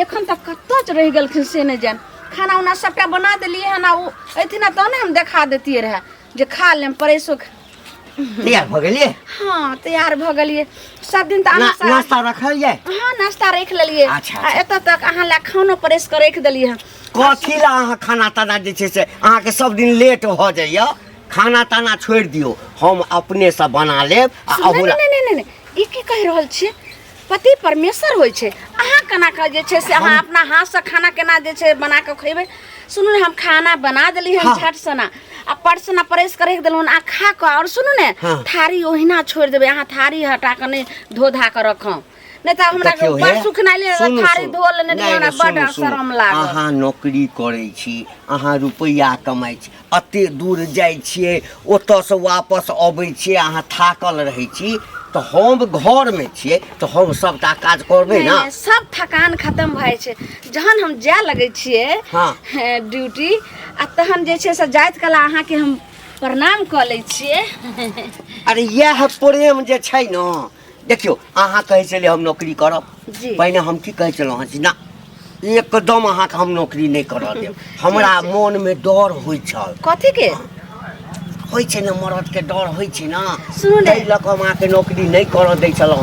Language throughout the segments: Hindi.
एखन तक कतच रह गलखिन से नहीं जान खाना उना सबटा बना दिलिए है ना वो अथिन ना तहने हम देखा देतिए रहे जे खा लेम परेसो तैयार भ गेलिए हाँ तैयार भ गेलिए सब दिन त नाश्ता रखलिए हाँ नाश्ता रख लेलिए अच्छा एत तक अहाँ ला खानो परेस कर रख देलिए हैं कथी ला अहाँ खाना ताना जे छै से अहाँ के सब दिन लेट भ जाइए खाना ताना छोड़ दियो हम अपने से बना लेब नहीं ई की कह रहल छी पति परमेश्वर होय छे अहाँ केना के जे छे से अहाँ अपना हाथ से खाना केना जे छे बना के खइबे सुनू ने हम खाना बना देली हम झट सना आ परसना परेस कर रख देलहुँ आ खा के और सुनू ने थारी ओहिना छोड़ देबे अहाँ थारी हटा के नहीं धो धा के रखम नहीं त हमरा के बड़ सुखनाइले थारी धो लेने हमरा बड़ शरम लागल अहाँ नौकरी करै छी अहाँ रुपैया कमाइ छी अते दूर जाइ छियै ओतऽ से वापस अबै छियै अहाँ थाकल रहै छी तो हम घर में छिए तो हम सबटा काज करबे ना सब थकान खत्म भए छै जहन हम जाय लगे छिए ड्यूटी आ तहन जे छै से जाइत कला अहाँ के हम प्रणाम क लै छिए अरे यह प्रेम जे छै न देखियो अहाँ कहै छले हम नौकरी करब पहिने हम की कहै छलौ ना एकदम अहाँ के हम नौकरी नहीं करऽ देब हमरा मन में डर होय छल कथी के होय छै न मरद के डर होय छै न तै लक हम अहाँ के नौकरी नहीं करऽ दै छलौ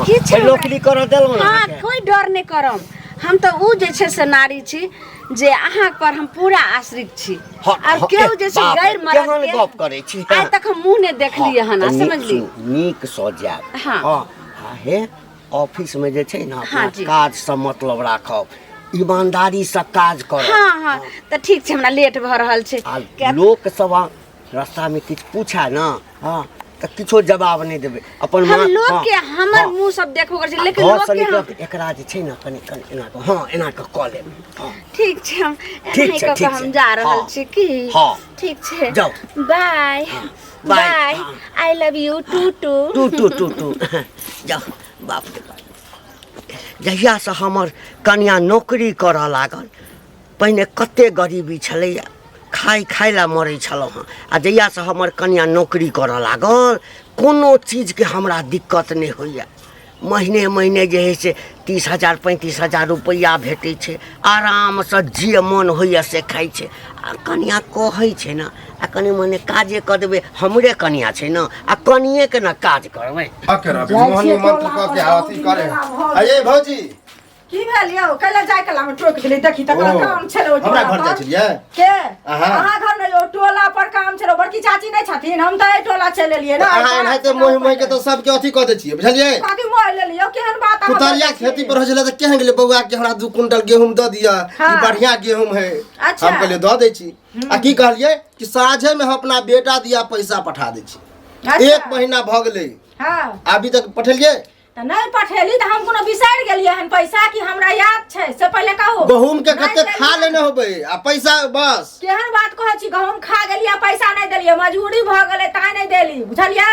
नौकरी करऽ देलौ ना हां कोई डर नहीं करम हम तो उ जे छै से नारी छी जे अहाँ पर हम पूरा आश्रित छी और केहू जे छै गैर मरद के गप करै छी आइ तक हम मुंह ने देखलिए हन समझली नीक सो जाय हां हे ऑफिस में जे छै न काज से मतलब राखब ईमानदारी से काज करब हां त ठीक छै हमरा लेट भ रहल छै लोक सब रास्ता में किछ पूछा ना हां त किछो जवाब नहीं देबे अपन हम लोग के हमर मुंह सब देखबो कर छै लेकिन लोग के एकरा जे छै न कनी एना के हां एना के क लेब ठीक छै हम एना के हम जा रहल छी की हां ठीक छै जाओ bye bye I love you too too जाओ बाप रे जहिया से हमर कन्या नौकरी करऽ लागल पहिने कते गरीबी छलैया खाई ला मरै छलौ हँ आ जहिया से हमर कन्या नौकरी करऽ लागल कोनो चीज के हमरा दिक्कत नहीं होइया महीने जे है से 30,000 35,000 रुपया भेटै छै आराम से जे मन होइया से खाइ छै आ कन्या कहै छै ना आ कनी मने काजे क देबे हमरे कन्या छै ना आ कनिए के ना काज करबै मोहनी मंत्र क के आती करे अये भौजी की भेल यौ कैला जाय कला में टोक देली देखी त काम छलो हमरा घर जाय छलिए के अहाँ घर में टोला पर काम छलो बड़की चाची नहीं छथिन हम त टोला चले लिए ना अहाँ एनाते मोहि के तो सब के अथी क दे छिए बुझलिए काकी मोह ले लियो केहन बात अहाँ कुतरिया खेती पर होले त केहन गेले बौआ के हमरा 2 क्विंटल गेहूं द दिया ई बढ़िया गेहूं है हम कहले द दे छी आ की कहलिए कि साझे में अपना बेटा दिया पैसा पठा दे छी 1 महीना भ गेले हां अभी तक पठेलिए त नहीं पठेली त हम कोनो बिसार गेलिए हन पैसा कि हमरा याद छै से पहले कहू गहूम के कते खा लेने होबे आ पैसा बस केहन बात कहै छी गहूम खा गेलिए पैसा नहीं देलिए मजबूरी भ गेले ताई नहीं देली बुझलिए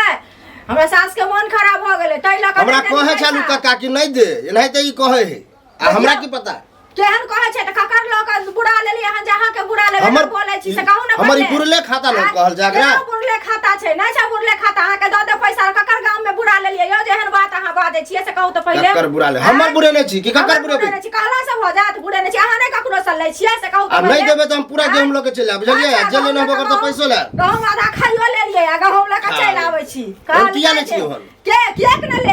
हमरा सास के मन खराब भ गेले तै लक हमरा कहै छलु काका कि नहीं दे एनाहिते ई कहै है आ हमरा की पता केहन कहै छै त ककर लोक बुरा लेली अहाँ जहां के बुरा लेबे न बोलै छी से कहू न हमर बुरले खाता न कहल जागरा बुरले खाता छै नै छै बुरले खाता अहाँ के द दे पैसा ककर गांव में बुरा लेलिए यो जेहन बात अहाँ बाजै छियै से कहू त पहिले ककर बुरा ले हमर बुरे नै छी कि ककर बुरे छी कहला से हो जात बुरे नै छी अहाँ नै ककरो से लै छियै से कहू त अब नहीं देबे त हम पूरा गेहूं ल के चल आब बुझलिए जे लेना होबे कर त पैसो ले गहूं आधा खाइयो लेलिए आ गहूं ल के चल आबै छी हम किया नै छी हम के न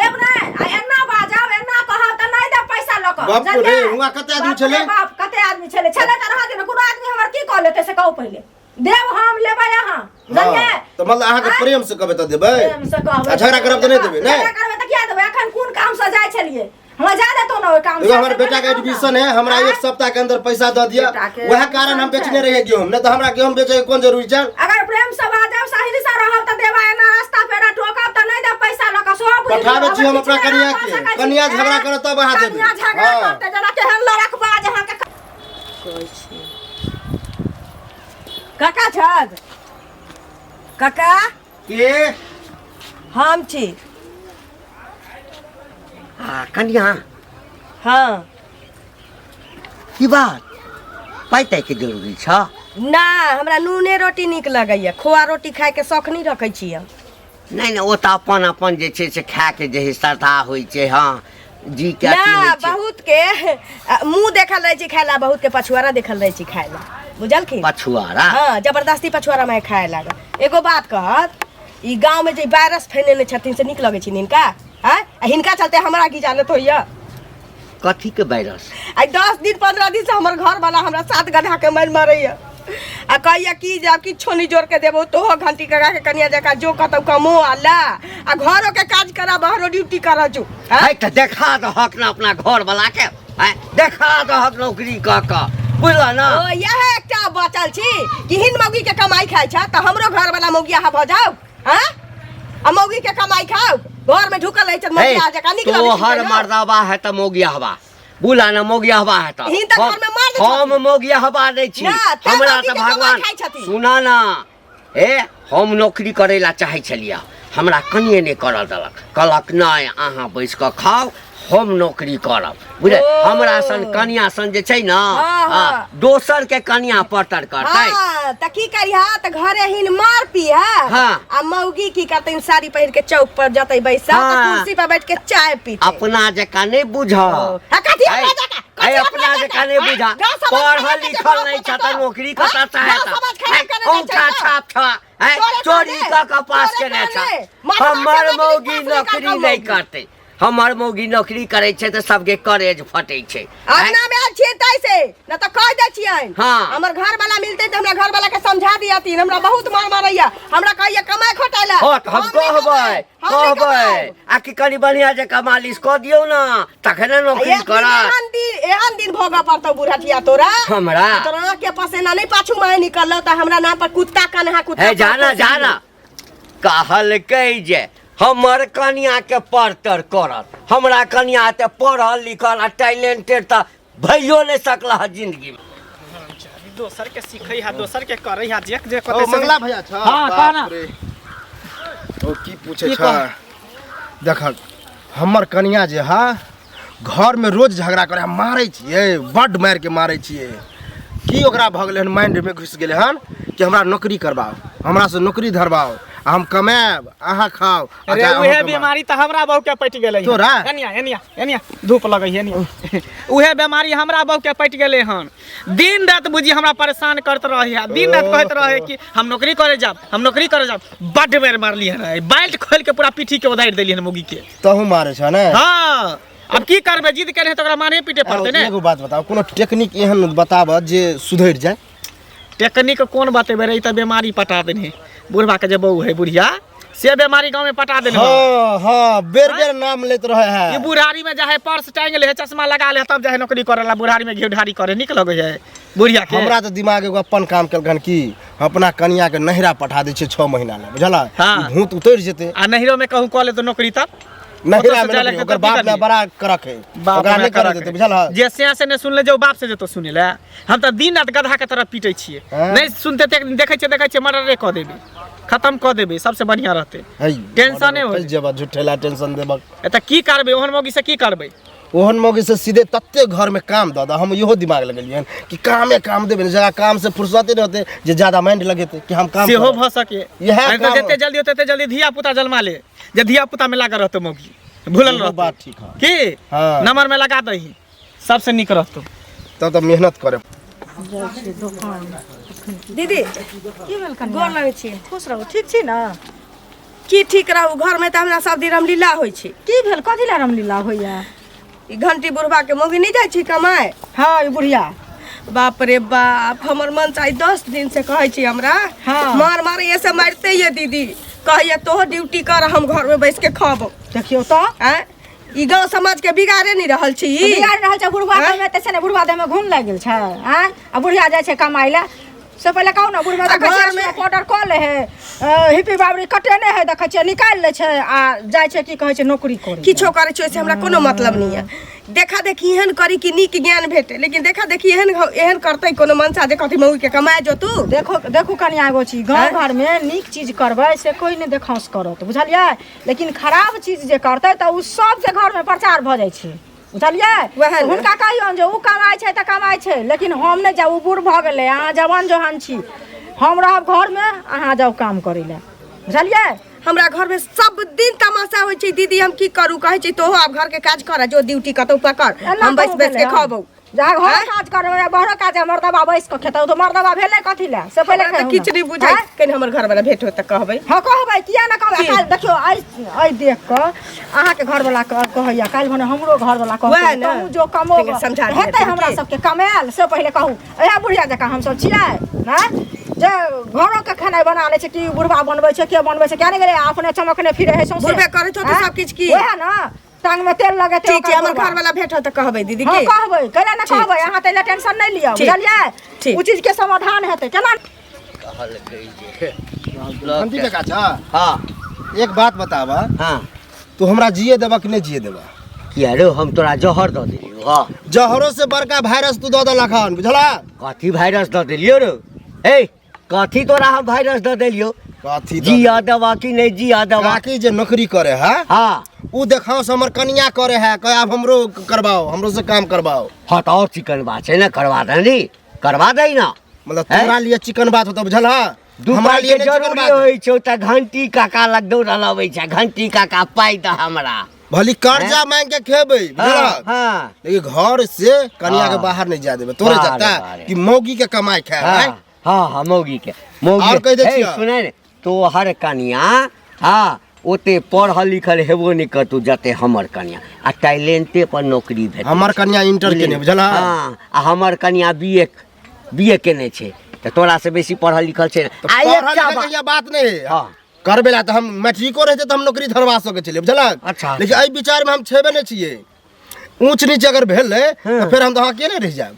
लेब नै आ एना बाजाव एना कहब त नै दे पैसा ल के बाप रे हुआ कते आदमी छले बाप कते आदमी छले त रह दे कोनो आदमी हमर की कह लेते से कहू पहिले देव हम लेबै यहां जानिए तो मतलब अहाँ के प्रेम से कहबे त देबै प्रेम से कहबै झगड़ा करब त नहीं देबै नै झगड़ा करबै त किया देबै अखन कोन काम से जाय छलिए हमरा जा दे तो न काम से हमर बेटा के एडमिशन है हमरा 1 सप्ताह के अंदर पैसा द दिया वह कारण हम बेचने रहे गेहूं न त हमरा गेहूं बेचे कोन जरूरी छै अगर प्रेम से बाजब सही से रहब त देबा एना रास्ता पेरा ठोकब त नहीं दे पैसा ल के सब पठावे छी हम अपना कन्या के कन्या झगड़ा करत तब अहाँ देबै कन्या झगड़ा करते जना केहन लड़क बाज अहाँ के कहै छी काका छद काका के हम छी कन्या हां की बात पाइते के जरूरी छ ना हमरा नूने रोटी निक लगैया खोआ रोटी खाए के शौक नहीं रखै छी नहीं नहीं वो तो अपन जे छे से खा के जे श्रद्धा होई छे हां जी क्या की ना होइ छै? बहुत के मुंह देखल रहे छी खायला, बहुत के पछुआरा देखल रहे छी खायला, बुझलखिन? पछुआरा हाँ, जबरदस्ती पछुआरा में खाए लागल। एगो बात कहत, ई गांव में जे वायरस फैलेने छथिन से निक लगे छै हिनका? हैं? हिनका चलते हमरा की जानत होइया? कथी के वायरस? आई 10 दिन 15 दिन से हमर घर वाला हमरा 7 गड्ढा के मार मारैया। आ कहैया कि जब कि छोनी जोड़ के देबो तो घंटी कगा के कनिया जका जो कतौ कमो आला आ घरों के काज करा, बाहरो ड्यूटी करा जो। है त देखा द हक ना अपना घर वाला के, है देखा द हक नौकरी क के, बुझला ना? ओ यह एकटा बचल छी कि हिन मौगी के कमाई खाइ छ त हमरो घर वाला मौगिया ह भ जाऊ। हैं? आ मौगी के कमाई खाओ, घर में ढुकल रहे छ मौगिया जका निक लगे छै। तो हर मर्दावा है त मौगिया हवा, बुला ना मौगिया हवा है त हिन त घर में मार दे हम मौगिया हवा नहीं छी। ना, ते हमरा मौगी त के भगवान कमाई खाइ छथिन। सुना ना, ए हम नौकरी करे ला चाहे छलिया, हमरा कनिए नहीं कर देलक, कहलक नहीं अहाँ बैस के खाओ, हम नौकरी करब, बुझे? ओ। हमरा सन कनिया सन जे छै ना, हाँ, हाँ। दोसर के कनिया पटर करतै। हाँ, त की करिहा त घरे हिन मार पिया। हाँ। आ मौगी की करते साड़ी पहिर के चौक पर जतई बैसा त हाँ। कुर्सी पर बैठ के चाय पीते। अपना जका नहीं बुझ, कथी अपना जका? कथी अपना जका नहीं बुझा, गाँव समाज पढ़ल खराब लिखल करते नहीं हो, छता, नौकरी करता चाहे गाँव समाज खराब करते हो, औंठा छाप छ, चोरे चोरी करने, क पास चोरे केने छ। करने, माता हमर के मौगी नौकरी नौकरी करता नहीं मौगी। करते, हमर मौगी नौकरी करे छै त सबके करेज फटे छै। अंगना में आल छियै तैसे न त कह दे छियै। हाँ। हमर घर वाला मिलते त हमरा घर वाला के समझा दियथिन, हमरा बहुत मार मारैया, हमरा कहैया कमाई खोटाइला। हो त हम कहबै आ कि कनी बढ़िया जका मालिश क दियौ ना, तखने नौकरी करा। एहन दिन भोगा पड़तौ बुढ़ाटिया तोरा। हमरा तोरा के पसेना नहीं पाछू में निकललो त हमरा नाम पर कुत्ता कन्हा कुत्ता। है जाना जाना, कहल कई जे हमर कनिया के पढ़तर करत, हमरा कनिया ते पढ़ल लिखल आ टैलेंटेड त भइयो नहीं सकला है जिंदगी में। दोसर के सीखै है, दोसर के करै है, जे ओ मंगला भैया छ? हाँ, बाप कहना। रे। ओ की पूछे छ? देख हमर कनिया जे हा घर में रोज झगड़ा करे, मारै छियै, बड मार के मारै छियै। की ओकरा भ गेलै हन, माइंड में घुस गेलै हन कि हमरा नौकरी करबाओ, हमरा से नौकरी धरबाओ, हम कमाएब, अहाँ खाओ। अरे उहे बीमारी त हमरा बहु के पटि गेलै। तोरा? एनिया एनिया एनिया धूप लगै है एनिया। उहे बीमारी हमरा बहु के पटि गेलै हन। दिन रात बुझी हमरा परेशान करत रहे है, दिन रात कहत रहे कि हम नौकरी करे जाब, हम नौकरी करे जाब। बड बेर मारली है, बेल्ट खोल के पूरा पीठी के उधार देली है मौगी के। तहु मारे छ ने? हाँ, अब की करबे, जिद करे त ओकरा मारे पीटे पड़ते ने। एगो बात बताओ, कोनो टेक्निक एहन बताब जे सुधर जाए। टेक्निक कौन बतेबे रे, ई त बीमारी पटा देने बुढ़वा के जे बहू है बुढ़िया, से बीमारी गांव में पटा देने। हाँ हाँ, बेर बेर नाम लेत रहे है। ये बुढ़ारी में जाहे पर्स टांग ले, चश्मा लगा ले, तब जाहे नौकरी करेला, बुढ़ारी में घेउ ढारी करे, निक लगे है बुढ़िया के। हमरा तो दिमाग एगो अपन काम केलखन की अपना कनिया के नहिरा पठा दै छै 6 महीना ले, बुझला? हाँ। भूत उतर जेते आ नहिरो में कहूँ कॉले तो नौकरी तब नहिरा ओतऽ से में जाए नौकरी, लगतै ओकर तब बाप की ने करबिही? बड़ा करक है, बाप ओकरा हमरा नहीं करे करक देते, है। बुझला? जे से ने सुन ले, जो बाप से जे तो सुने ले, हम तो दिन रात गधा के तरह पीटे छिए। हाँ। नहीं सुनते देखे छे मर्डरे क देबे, खत्म क देबे, सबसे बढ़िया रहते। है टेंशने हो जब झूठेला टेंशन देबक। एत की करबे, ओहन मौगी से की करबे? ओहन मौगी से सीधे तत्ते घर में काम द हम इहो दिमाग लगलियन कि कामे काम देबे, जगह काम से फुर्सते रहते जे ज्यादा माइंड लगेते कि हम काम सेहो करब। भ सके। इएह नहीं तो काम- जते जल्दी होते जल्दी धिया पुता जन्मा ले, जे धिया पुता में लगा रहतो मौगी, भूलल इहो रहतो बात ठीक है। की हाँ। नंबर में लगा दही, सबसे निक रहतो। तब तो मेहनत करे। दीदी गोर लगै छी, खुश रहू, ठीक छी ना? की ठीक रहू, घर में त हमरा सब दिन रामलीला होइ छै। की भेल, कथी ला रामलीला होइया? ई घंटी बुढ़वा के मौगी नहीं जाइ छी कमाए? हाँ, ई बुढ़िया बाप रे बाप, हमर मन चाही 10 दिन से कहै छी हमरा। हाँ। मार मारे ऐसे मारते ये दीदी, कहैया तोह ड्यूटी कर, हम घर में बैठ के खाबो। देखियो तो हैं? ई गांव समाज के बिगाड़े नहीं रहल छी। बिगाड़ रहल छै बुढ़वा हैं? में, तैसे ने बुढ़वा देह में घूम लाग गेल छै। हैं? आ बुढ़िया जाइ छै कमाई ला, से पहले कहू ना, बुढ़वा आ देखै घर छै में- पाउडर क ले है, हिप्पी बाबरी कटेने है, देखै छै निकाल ले छै आ जाइ छै की कहै छै नौकरी करे। किछो करे छै से हमरा कोनो मतलब नहीं है। देखा देखी एहन करी कि नीक ज्ञान भेटे, लेकिन देखा देखी एहन करते कोनो मनसा जे कथी मौगी के कमाए जो तू। देखो देखू कनिया एगो चीज, गाँव घर में नीक चीज करबै से कोई नहीं देखांस करत, बुझलियै? लेकिन खराब चीज जे करतै त उ सबसे घर में प्रचार भ जाइ छै, बुझलियै? वएह ने। हुनका कहियौन जे उ कमाइ छै त कमाइ छै, लेकिन हम नहीं जाऊ, बूढ़ भ गेलै, अहाँ जवान जोहान छी, हम रहब घर में, अहाँ जाऊ काम करै लए, बुझलियै? हमरा घर में सब दिन तमाशा होइ छै दीदी हम की करू कहै छै तोहो आब घर के काज कर जो ड्यूटी कतौ पकड़ हम बैस बैस के खाबो जा घर काज करबै बहरो काज मर्दबा बैस के खेतौ तो मर्दबा भेलै कथि ले से पहिले खिचड़ी बुझाइ कनि हमर घर वाला भेट हो त कहबै हां कहबै किया न कहबै काल देखियो आई देख के अहाँ के घर वाला कहैया काल भने हमरो घर वाला कहै तू जो कमो हेतै हमरा सब के कमाल से पहिले कहू एहा बुढ़िया जका हम सब छियै हैं जे घरों के खाना बना ले छै कि बुढ़वा बनबै छै के बनबै छै क्या नहीं गेलै अपने चमकने फिरे है सौंसे बुढ़बे करै छौ त सब किछ की ओहे न टांग में तेल लगे ठीक छै हमर घर वाला भेट हो त कहबै दीदी के कहबै कैला न कहबै अहाँ त टेंशन नै लियौ बुझलियै उ चीज के समाधान हेतै केना कहल गई जे घंटी का काचा हां एक बात बतावा हां तू हमरा जिए देबा कि नहीं जिए देबा किया रे हम तोरा जहर द देलियो हां जहरो से बड़का वायरस तू द देलखन बुझला कथी वायरस द देलियो रे ए कथी तोरा हम वायरस द देलियो कथी जिया दवा कि नहीं जिया दवा काकी जे नौकरी करे है हां उ देखाओ से हमर कन्या करे है कह अब हमरो करवाओ हमरो से काम करवाओ हाँ तो और चिकन बात है ना करवा देनी करवा दे ना मतलब तोरा लिए चिकन बात होता बुझल हा हमरा लिए जरूरी होई छै त घंटी काका लग दौड़ लबै छै घंटी काका पाई द हमरा भली कर्जा मांग के खेबै बुझला हां लेकिन घर से कन्या के बाहर नहीं जा देबे तोरे जाता कि मौगी के कमाई खाए हां हां मौगी के मौगी और कह दे छिया सुनै ने तो हर कन्या हां ओते पढ़ल लिखल हेबो नहीं करतू जते हमर कन्या आ टैलेंटे पर नौकरी भेट हमर कन्या इंटर के नहीं बुझला हां आ हमर कन्या बीए केने छै त तोरा से बेसी पढ़ल लिखल छै आ एक बात नहीं है हां करबे ला त हम मैट्रिको रहते त हम नौकरी धरवा सके छलिए बुझला अच्छा लेकिन एई विचार में हम छेबे नहीं छिए ऊंच नीच अगर भेल त फिर हम तो अकेले रह जाब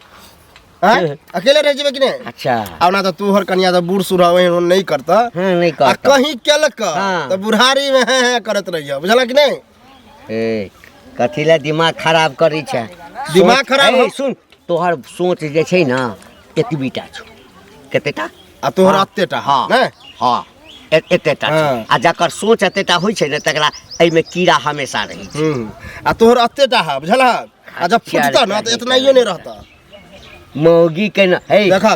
अकेले रह जेबे कि नहीं अच्छा अब ना तो तू हर कन्या तो बूढ़ सूढ़ होए नहीं करता नहीं करता कहीं केलक तो बुढ़ारी में है करत रहियो बुझला कि नहीं ए कथी ला दिमाग खराब करै छै दिमाग खराब सुन तोहर सोच जे छै ना एतबीटा छौ कतेटा आ तोहर अतेटा हां नै हां एतेटा आ जकर सोच एतेटा होय छै ने तकरा एई में कीड़ा हमेशा रहै छै आ तोहर अतेटा है बुझला आ जब फुटता ना तो इतना ही नहीं रहता मौगी के न हे देखा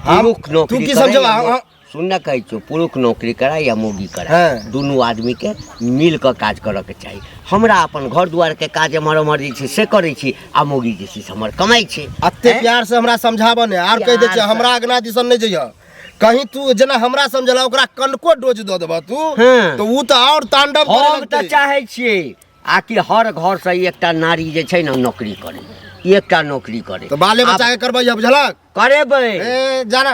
पुरुष नौकरी तू की समझवा सुन ना कहै छौ पुरुष नौकरी करा या मौगी करा दोनों आदमी के मिल के काज करऽ के चाही हमरा अपन घर दुआर के काज हमर जे छै से करै छी आ मौगी जे छै हमर कमाई छै अत्ते प्यार से हमरा समझाबो ने आर कह दे छै हमरा अगना दिसन नहीं जइया कहीं तू जना हमरा समझला ओकरा कनको डोज द देबा तू तो उ त और तांडव करे हम त चाहे छियै आकि हर घर से एकटा नारी जे छै ना नौकरी करे एकटा नौकरी करे तो बाले बच्चा के करबै बुझला करेबै ए जाना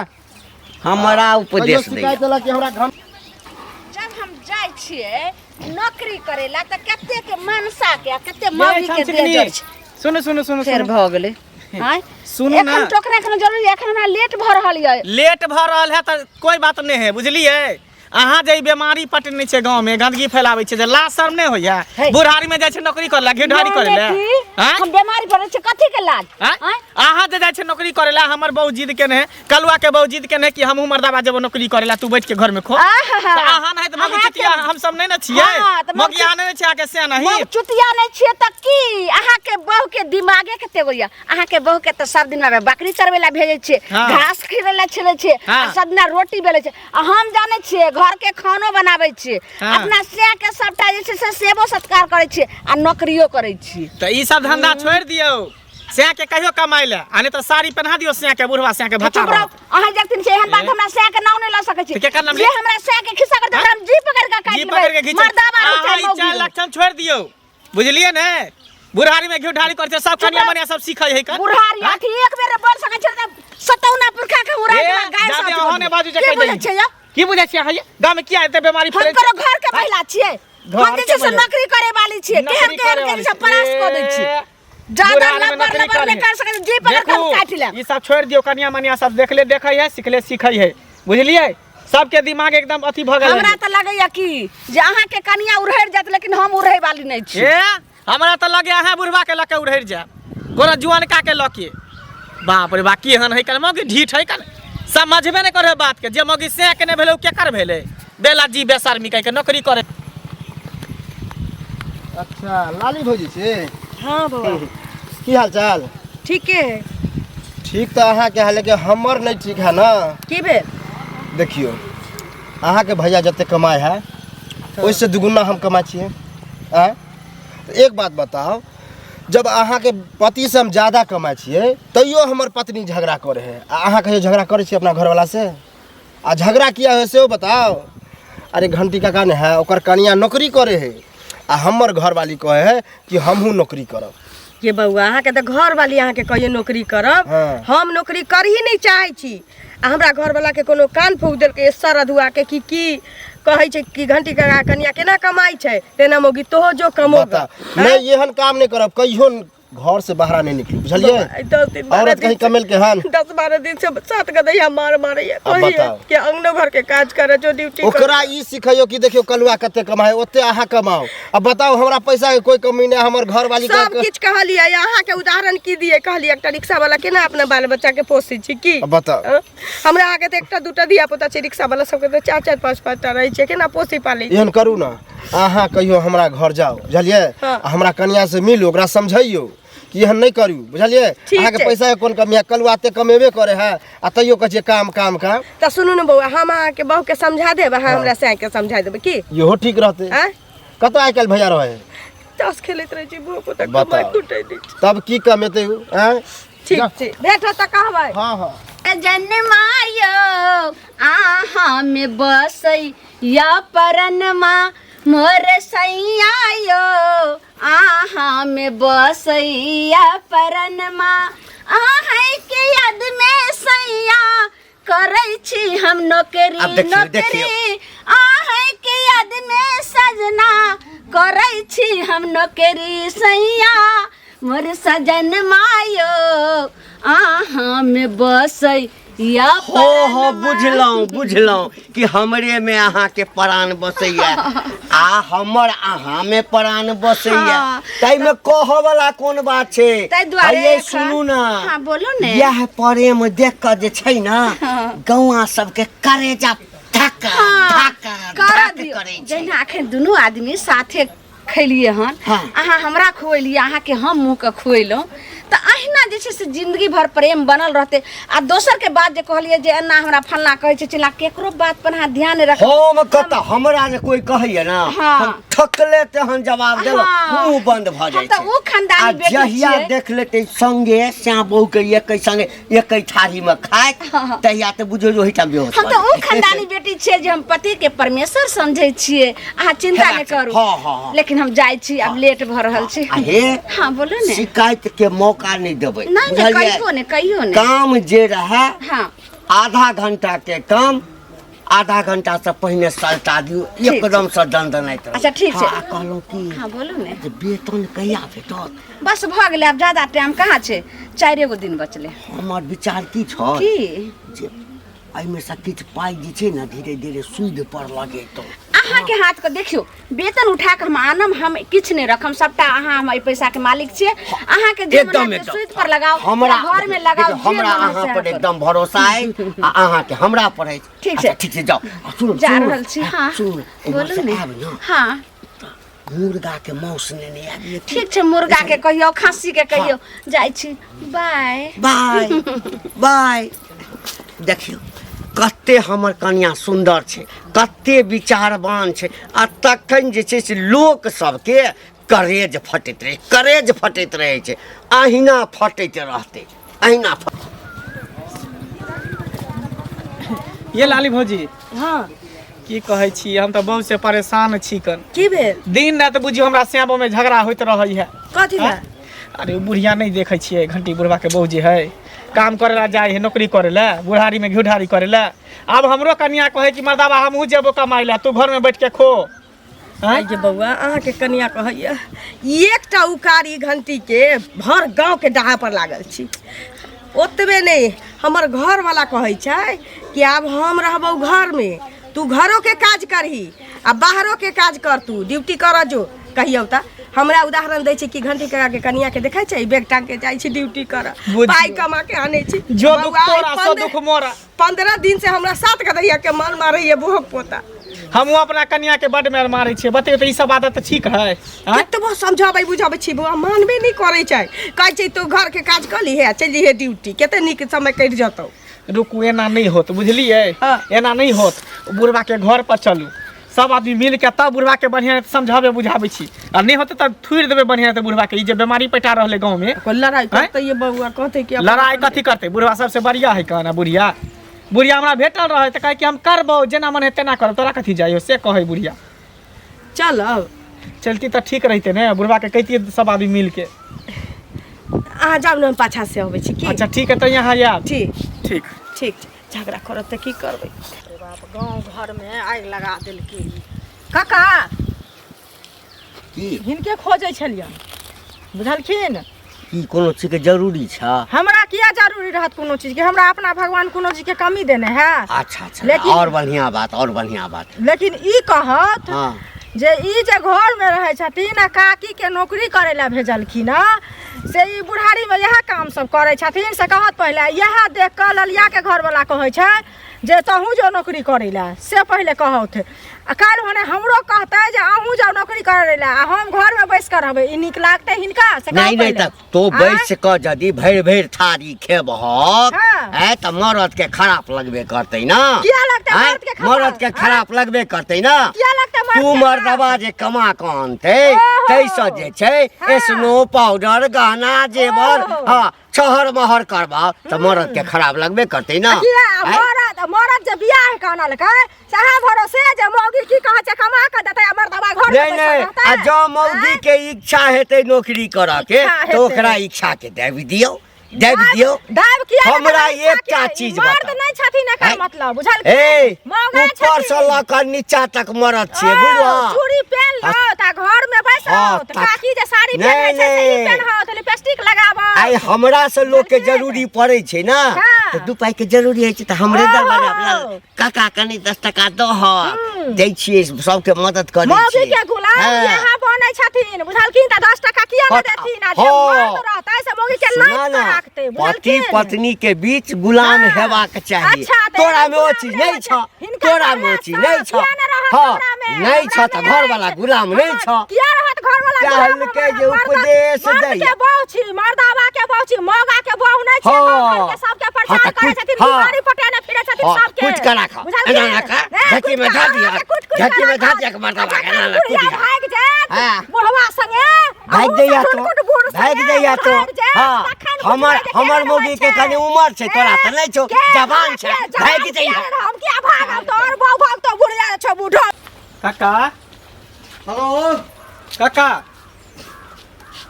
हमरा उपदेश दे जब हम जाय छियै नौकरी करेला त कते के मनसा के कते मौगी के दे दै छै सुन सुन सुन फेर भ गेलै हां सुनू ना एखन टोकरा के जरूरी एखन हमरा लेट भ रहल है लेट भ रहल है त कोई बात नहीं है बुझलिए अहाँ जे बीमारी पटने छै गांव में गंदगी फैलावे छै जे लाज शर्म नहीं होया बुढ़ारी में जाय छै नौकरी करला घेढारी करेला हम बीमारी पड़े छै कथि के लाज अहाँ जे जाय छै नौकरी करेला हमर बहु जिद केने कलुआ के बहु जिद केने कि हमहू मर्दाबा जेबो नौकरी करेला तू बैठ के घर में खो अहाँ नहीं त मगी चुतिया हम सब नहीं न छियै मगिया नहीं छै आके से नहीं चुतिया नहीं छियै त की अहाँ के बहु के दिमागे कते होया अहाँ के बहु के त सब दिन में बकरी चरवेला भेजे छै घास खिरेला छले छै सब दिन रोटी बेले छै हम जाने छियै घर के खानो बनाबै छियै अपना से के सबटा जे छै से सेबो सत्कार करै छियै आ नौकरियो करै छियै त ई सब धंधा छोड़ दियौ से के कहियो कमाई ले आ नहीं तो साड़ी पहना दियो से के बुढ़वा से के भत्ता अहाँ जखन से एहन बात हमरा से के नाम नहीं ल सकै छी के नाम जे हमरा से के खिस्सा कर हम जी पकड़ के काट लेबै मर्दाबा छै मौगी 4 लक्षण छोड़ दियौ बुझलिए ने बुढ़ारी में घेढारी कर छै सब कनिया मनिया सब सीखै है का बुढ़ारी आखी एक बेर बोल सकै छै त सतौना पुरखा के उड़ा गाय सब जाबे होने बाजू जे कह दै की बुझै छियै है गांव में किया एते बीमारी फैलै छै हम घर के महिला छियै हम जे से नौकरी करे वाली छियै केहन केहन के सब परास क दै छियै ज्यादा लबर में कर सकै जी पकड़ के काट ले ई सब छोड़ दियो कनिया मनिया सब देखले देखै है सिखले सीखै है बुझलिए सबके दिमाग एकदम अथी भ गेल हमरा त लगैया कि जे अहाँ के कनिया उड़हर जात लेकिन हम उड़है वाली नहीं छी ए हमरा त लगे अहाँ बुढ़वा के लके उड़हर जा कोनो जुआन का के लके बाप रे बा की हन है कल मौगी ढीठ है कल समझबे नहीं करे बात के जे मौगी से के ने भेले के कर भेले बेला जी बेशर्मी कह के नौकरी करे अच्छा लाली भौजी छे हां बाबा की हाल चाल ठीक है ठीक तो अहाँ के हाल के हमर नहीं ठीक है ना की बे देखियो अहाँ के भैया जते कमाई है ओइसे दुगुना हम कमा छिए। एक बात बताओ, जब अहाँ के पति से हम ज्यादा कमाई छिए तैयो हमर पत्नी झगड़ा करे है। अहाँ कहियो झगड़ा करे छी अपना घरवाला से? आ झगड़ा किया है से बताओ। अरे घंटी काका ने है ओकर कनिया नौकरी करे है आ हमर घरवाली कहे है कि हमहू नौकरी करब। ये बउआ अहाँ के तो घर वाली अहाँ के कहिए नौकरी करब। हम नौकरी कर ही नहीं चाहे छी। आ हमरा घर वाला के कोनो कान फूक देल के सर अधुआ के की कहे छे कि घंटी काका कनिया केना कमाई छे तेना मोगी तो जो कमोगा। मैं एहन काम नहीं करब, कहियो घर से बाहर नहीं निकली, बुझलिए? औरत कहीं कमेल के हन 10-12 दिन से 7 गदैया मार मारैया कि अंगनो घर के काज करे जो ड्यूटी ओकरा ई सिखाइयो कि देखियो कलुआ कते कमाए ओते अहाँ कमाओ। अब बताओ हमरा पैसा के कोई कमी नहीं, हमर घर वाली सब किछ कहलिए। अहाँ के उदाहरण की दिए कहलिए एकटा रिक्शा वाला केना अपना बाल बच्चा के पोषी छी की? बताओ हमरा आगे तो एकटा दूटा दिया पुता छै, रिक्शा वाला सब के तो 4-4 5-5 टा रहै छै, केना पोषी पाले? एहन करू ना, अहाँ कहियो हमरा घर जाओ, बुझलिए? हमरा कन्या से मिलू, ओकरा समझाइयो कि एहन नहीं करू, बुझलिए? अहाँ के पैसा के कोन कमी है, कलुआते कमेबे करे है आ तैयो कहै छै काम काम काम। त सुनू न बौआ, हम अहाँ के बहू के समझा देब, अहाँ हमरा से के समझा देब की? इहो ठीक रहते। कत आइ काल भैया रहे? ताश खेलैत रहै छी, बहू पुता कमाई टूटै दै छै। तब की कमेते हो? ठीक छै, भेट त कहबै। हां जन्मायो आहा में बसई या परनमा मोर सैयायो आहा में बसैया परनमा आहा के याद में सैया करै छी हम नौकरी नौकरी आहा के याद में सजना करै छी हम नौकरी सैया मोर सजन मायो आहा में बसई या हो बुझलौं कि हमरे में अहाँ के प्राण बसैया आ हमर अहाँ में प्राण बसैया। तै में कह वाला कोन बात छै? ये सुनू ना, हां बोलो ने। यह प्रेम देख के जे छै ना गौआ सबके करेजा धक्का धक्का कर दियो। जेना अखन दुनू आदमी साथे खैलिए हन, अहाँ हमरा खुएलिए, अहाँ के हम मुँह के खुएलौं, तो अहिना जे छै से जिंदगी भर प्रेम बनल रहते। आ दोसर के बात जे कहलिए जे एना हमरा फलना कहै छै चिल्ला, केकरो बात पर अहाँ ध्यान रख। हम कत हमरा जे कोई कहैया ना हम ठकले तेहन जवाब देब, मुंह बंद भ जाय छै। त उ खानदानी बेटी छै, जहिया देख लेते संगे श्याम बहू के एकै संगे एकै थारी में खाइत तहिया त बुझो जो हिटा बेहोश। हम त उ खानदानी बेटी छै जे हम पति के परमेश्वर समझै छियै, अहाँ चिंता नै करू। लेकिन हम जाय छी, अब लेट भ रहल छै। हां बोलो ने। शिकायत के मौका नहीं देबै, कहियो ने। काम जे रहे आधा घंटा के काम आधा घंटा से पहले सल्टा दियो, एकदम से दंदनाइत। अच्छा ठीक छै। कहलौं की? हां बोलो ने। वेतन कहिया भेटत? बस भ गेलै, अब ज्यादा टाइम कहाँ छै, 4 गो दिन बचले। हमर विचार की छ की जे आई में से किछ पाई जे छै ना धीरे धीरे सूद पर लगे तो अहाँ के हाथ को देखियो, वेतन उठा के हम आनम, हम किछ नहीं रखम, सबटा अहाँ हम पैसा के मालिक छियै। अहाँ के जे मन सूद पर लगाओ, हमरा घर में लगाओ, हमरा अहाँ पर एकदम भरोसा है आ अहाँ के हमरा पर है। ठीक छै जाओ। सुन जा रहल छी। हां सुन बोलू ने। हां मुर्गा के मांस ने आबी। ठीक छै, मुर्गा के कहियो, खस्सी के कहियो, जाय छी। Bye bye bye. देखियो कते हमर कन्या सुंदर छै, कते विचारवान छै, आ तखन जे छै से लोक सबके करेज फटैत रहे छै, अहिना फटैत रहते, अहिना ये लाली भौजी। हाँ की कहै छी, हम तो बहुत से परेशान छी। कन की भेल? दिन रात बुझियो हमरा श्यामो में झगड़ा होइत रहै है। कथी बा? अरे बुढ़िया नहीं देखै छियै, घंटी बुढ़वा के बहू जे है काम करे ला जाए है, नौकरी करे ला, बुढ़ारी में घुढ़ारी करे ला। अब हमरो कन्या कहे कि मर्दाबा हमहू जेबो कमाई ला, तू घर में बैठ के खो। जे बउआ अहाँ के कन्या कहैया एकटा उकारी घंटी के भर गांव के डाहा पर लागल छी। ओतबे नहीं, हमर घर वाला कहै छै कि अब हम रहबो घर में, तू घरों के काज करही आ बाहरों के काज कर, तू ड्यूटी कर जो। कहियो त हमरा उदाहरण दै छै कि घंटी काका के कन्या के देखै छै बैग टांग के जाइ छी ड्यूटी कर, पाई कमा के आनै छी। जो दुख तोरा सो दुख मोरा। 15 दिन से हमरा 7 गदैया के माल मारैया बोहक पोता। हम अपना कन्या के बड मार मारै छियै, बतैयो त ई सब आदत ठीक है? कतबो समझाबै बुझाबै छी बुआ मानबे नहीं करै छै। कहै छै तू घर के काज कर ली है, चली है ड्यूटी, कते निक समय कट जतौ। रुकू, एना नहीं होत, बुझलिए? एना नहीं होत। बुढ़वा के घर पर चलू, सब आदमी मिल के तब बुढ़वा के बढ़िया समझावे बुझावे छी और नहीं होते तब थुड़ देवे बढ़िया तो बुढ़वा के ई जे बीमारी पैठा रहले गांव में कोई लड़ाई करते ये बउआ कहते कि लड़ाई कथी करते बुढ़वा सबसे बढ़िया है कहना बुढ़िया बुढ़िया हमरा भेटल रहे त कहे कि हम करबो जेना मन है तेना करब तोरा कथी जाइयो से कहे बुढ़िया चल अब चलती तो ठीक रहते ने बुढ़वा के कहती सब आदमी मिल के अहाँ जाउ ने पाछा से अबै छी की अच्छा ठीक है तो यहाँ या ठीक ठीक ठीक झगड़ा करब त की करबै बाप गांव घर में आग लगा देलकै काका की हिनके खोजै छलियन बुझलखिन की कोनो चीज के जरूरी छ हमरा किया जरूरी रहत कोनो चीज के हमरा अपना भगवान कोनो चीज के कमी देने है अच्छा अच्छा लेकिन- और बढ़िया बात लेकिन ई कहत हाँ जे ई जे घर में रहे छथिन आ काकी के नौकरी करे ला भेजलखिन से ई बुढ़ारी में यह काम सब करे छथिन से कहत पहले यह देख के ललिया के घर वाला कहे छै जे तहूँ जो नौकरी करे ला से पहले कहत आ काल भने हमरो कहते जे अहूँ जाओ नौकरी करे ला आ हम घर में बैस कर रहबै ई नीक लागते हिनका से कहत नहीं पहिले। तक तो आँ? बैठ क यदि भैर थारी खेबहक हाँ। है त मरद के खराब लगबे करतै ना किया लगतै हैं? मर्द के खराब? मरद के खराब लगबे करतै ना किया लगतै मर्द तू के मर्दबा जे कमा के आनतै ओहो। तैसे जे छै हाँ। स्नो पाउडर गहना जेवर ओहो। हाँ छहर महर करबा त मरद के खराब लगबे करतै ना किया हैं? मरद जे बियाह कानल के चाहे भरोसे जे मौगी की कहै छै कमा के देतै हमर दवा घर में नहीं नहीं बैसल आ रहतै। जो मौगी के इच्छा हेतै नौकरी करऽ के इच्छा हेतै। तो ओकरा इच्छा के देवी दियौ दाब किया हमरा देतै? एकटा किया? चीज मर्द बता। नहीं छथिन एकर हैं? मतलब बुझल ए मौगा ऊपर से छथिन। लऽ नीचा तक मरद छियै बुझलऽ चूड़ी पहन लो ता घर में बैसो हाँ, त काकी जे साड़ी नहीं, पहनै छै से नहीं। पहनहो त लिपस्टिक लगाबो आइ हमरा से लोग के जरूरी पड़ै छै ना हाँ। तो 2 पाई के जरूरी है त हमरे ओहो। दरबार अपना काका कनी 10 टका दह दै छियै सबके मदद करै मौगी छियै के गुलाम हाँ। यहाँ बनै छथिन बुझलखिन त 10 टका किया हाँ, न देथिन आ हाँ। जे मर्द रहतै से मौगी के सुना लाइन ना राखतै पति बुझलखिन पत्नी के बीच गुलाम हाँ। हेबाक चाहिए अच्छा, तो तोरा एगो में ओ गुलाम चीज नहीं नहीं होते। छ हिनका तोरा में में ओ चीज साथ नहीं छ किया न रहत हाँ हमरा में? नहीं छ हमरा त में घर वाला गुलाम नहीं छ किया रहत घर वाला कहल गुलाम के हमरा? जे मर्द- उपदेश मर्द दै। के बहु छी मर्दावा के बहु छी मौगा के बहु नहीं छी हाँ। घर के सबके हाँ, प्रचार तो करे कुछ- छथिन हाँ। बीमारी पटेने फिरे छथिन हाँ, सबके कुछ करा खा बुझलखिन? एना ना का ए, झकी में कुछ धा करा, दिया कुछ झकी में करा। धा दिया के मरदा अच्छा, ना ना बुढ़िया कूदिया भाग जाएत, हाँ। बुढ़वा संगे भाग अहूँ दैया से तो छुटपुट बूढ़ भाग संगे दैया तो भाग जाएत, हाँ तखन कुछ हमर बाजै के हमर केहन मौगी के होइ छै? कनी उमर छै तोरा त नहीं छौ के जवान छै भाग भाग जाएत, दैया हम किया भागब तोर बहु भाग तो बुढ़िया छ बूढ़ो काका हेलो काका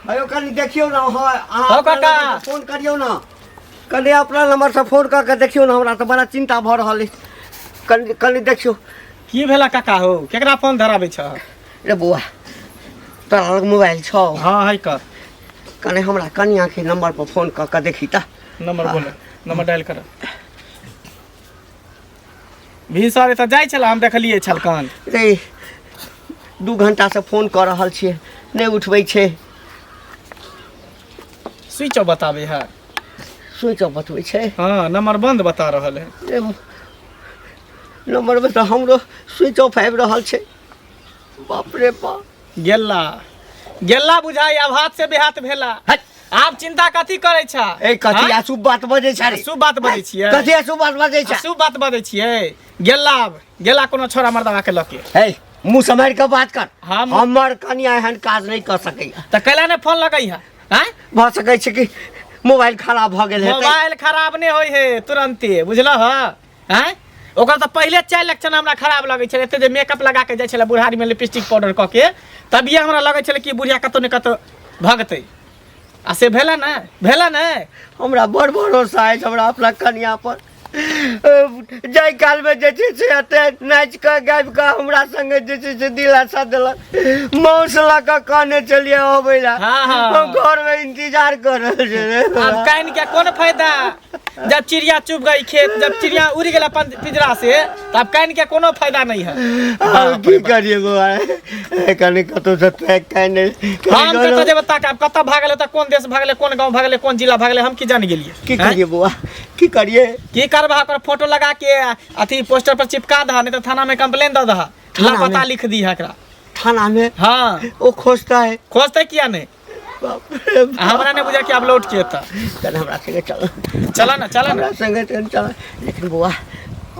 अयो कनी देखियो ना हो अहाँ काका। फोन करियो ना कनी अपना नंबर से फोन करके देखियो ना हमरा तो बड़ा चिंता भ रहल है कनी कनी देखियो की भेला काका हो केकरा फोन धराबै छ रे बुआ तोरा लग मोबाइल छौ हाँ है कर कनी हमरा कनिया के नंबर पर फोन करके देखी त नंबर बोले नंबर डायल कर भिनसर त जाइ छला हम देखलिए छलकन रे 2 घंटा से फोन कर रहल छियै नहीं उठबै छै स्विच ऑफ बताबे है स्विच ऑफ बतबै छै हाँ नंबर बंद बता रहल है रे नंबर में तो हमरो स्विच ऑफ आबि रहल छै बाप रे बाप गेला गेला बुझाई अब हाथ से बेहात भेला हट आब चिंता कथी करे छ ए कथी अशुभ बात बजै छै रे शुभ बात बजै छियै कथी अशुभ बात बजै छै शुभ बात बजै छियै गेला गेला कोनो छोरा मर्दवा के लके हे मुंह सम्हारि के बात कर हम- हमर कनिया एहन काज नहीं कर सकैया त कैला ने फोन लगै है हैं भ सकै छै कि मोबाइल खराब भ गेल हेतै मोबाइल खराब नहीं होई है तुरंते बुझलह हैं ओकर त पहले 4 लक्षण हमरा खराब लगै छलै एते जे मेकअप लगा के जाइ छलै बुढ़ारी में लिपस्टिक पाउडर क के तभिए हमरा लगै छलै कि बुढ़िया कतौ ने कतौ भगतै आ से भेला ने हमरा बड़ भरोसा है हमरा अपना कनिया पर जाय काल में जे छै से एते नाच के गाबि के हमरा संगे जे छै से दिलासा देलक मौस ला के कहने चलिए अबै ला हाँ, हाँ। हम घर में इंतजार कर रहल छै अब कान के कौन फायदा जब चिड़िया चुप गई खेत जब चिड़िया उड़ गेला पिंजरा से तब कान के कोनो फायदा नहीं है अब की करिए बुआ कने कतो से पैक कहने हम कत जेब तक अब कत भागले त कोन देश भागले कोन गांव भागले कोन जिला भागले हम की जान गेलिए की करिए बुआ की करिए की करबा कर फोटो लगा के अथी पोस्टर पर चिपका दहा नहीं तो थाना में कंप्लेन दे दहा थाना में? लापता लिख दी है एकरा थाना में हाँ वो खोजता है खोजते किया नहीं बाप रे बाप। हमरा ने बुझा कि अब लौट के था चल हमरा संगे चल चला ना हमरा संगे चल लेकिन बुआ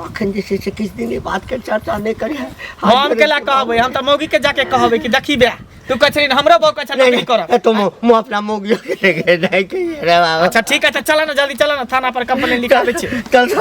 अखन जे छै से किछु दिन बात के चर्चा नहीं करी हम केला कहबै हम त मौगी के जाके कहबै कि देखी बे तू कह छली हमरो बहु कह नौकरी कर तो मु अपना मौगी के नहीं कहिए रे बाबा अच्छा ठीक है चल ना जल्दी चल ना थाना पर कंप्लेन लिखाबै छी चल